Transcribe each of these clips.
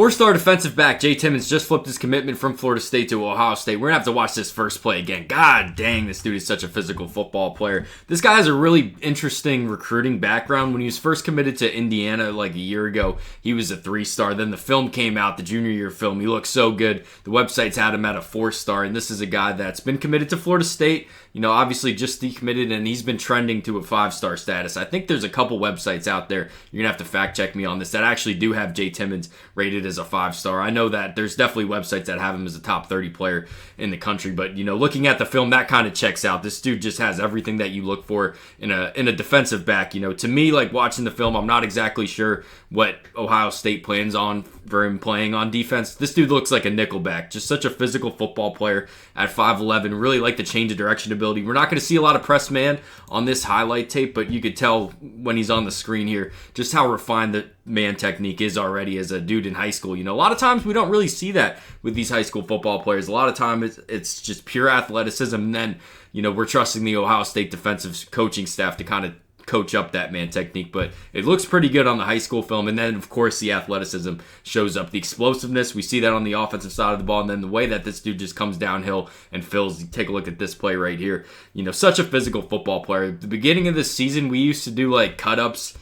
Four-star defensive back Jay Timmons just flipped his commitment from Florida State to Ohio State. We're going to have to watch this first play again. God dang, this dude is such a physical football player. This guy has a really interesting recruiting background. When he was first committed to Indiana like a year ago, he was a 3-star. Then the film came out, the junior year film. He looked so good. The websites had him at a 4-star, and this is a guy that's been committed to Florida State. Obviously just decommitted, and he's been trending to a 5-star status. I think there's a couple websites out there, you're going to have to fact check me on this, that actually do have Jay Timmons rated as a 5-star. I know that there's definitely websites that have him as a top 30 player in the country, but looking at the film, that kind of checks out. This dude just has everything that you look for in a defensive back. To me, like watching the film, I'm not exactly sure what Ohio State plans on for him playing on defense. This dude looks like a nickelback, just such a physical football player at 5'11", really like the change of direction ability. We're not going to see a lot of press man on this highlight tape, but you could tell when he's on the screen here just how refined the man technique is already as a dude in high school. A lot of times we don't really see that with these high school football players. A lot of times it's just pure athleticism, and then we're trusting the Ohio State defensive coaching staff to kind of coach up that man technique, but it looks pretty good on the high school film. And then of course the athleticism shows up, the explosiveness, we see that on the offensive side of the ball, and then the way that this dude just comes downhill and fills. Take a look at this play right here. Such a physical football player. At the beginning of this season, we used to do like cut-ups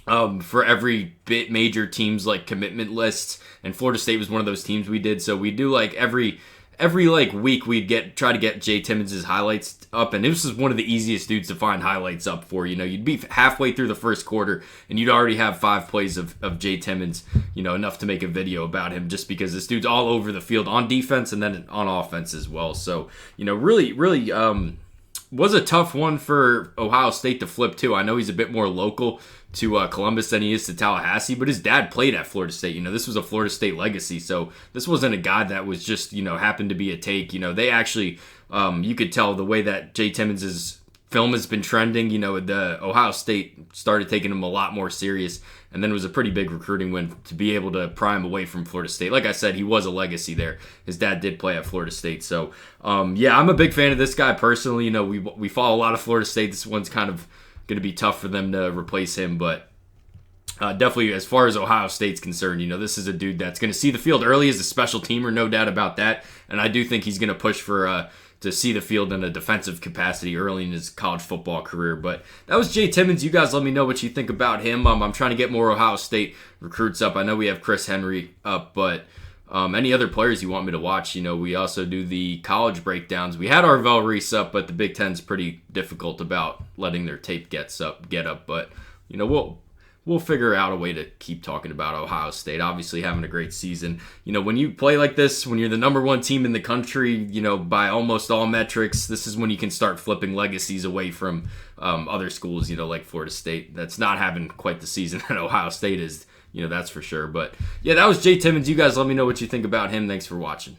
for every major teams like commitment lists, and Florida State was one of those teams we did. So we do like every like week we'd try to get Jay Timmons' highlights up, and this is one of the easiest dudes to find highlights up for. You'd be halfway through the first quarter and you'd already have 5 plays of Jay Timmons, enough to make a video about him, just because this dude's all over the field on defense and then on offense as well. So really was a tough one for Ohio State to flip too. I know he's a bit more local to Columbus than he is to Tallahassee, but his dad played at Florida State. This was a Florida State legacy, so this wasn't a guy that was just, happened to be a take. They actually, you could tell the way that Jay Timmons' film has been trending, the Ohio State started taking him a lot more serious, and then it was a pretty big recruiting win to be able to pry him away from Florida State. Like I said, he was a legacy there. His dad did play at Florida State, so yeah, I'm a big fan of this guy personally. We follow a lot of Florida State. This one's kind of going to be tough for them to replace him, but definitely as far as Ohio State's concerned, this is a dude that's going to see the field early as a special teamer, no doubt about that, and I do think he's going to push for to see the field in a defensive capacity early in his college football career. But that was Jay Timmons. You guys let me know what you think about him. I'm trying to get more Ohio State recruits up. I know we have Chris Henry up, but any other players you want me to watch? We also do the college breakdowns. We had Arvell Reese up, but the Big Ten's pretty difficult about letting their tape get up. But we'll figure out a way to keep talking about Ohio State. Obviously having a great season. When you play like this, when you're the number 1 team in the country, by almost all metrics, this is when you can start flipping legacies away from other schools, like Florida State. That's not having quite the season that Ohio State is. That's for sure. But yeah, that was Jay Timmons. You guys let me know what you think about him. Thanks for watching.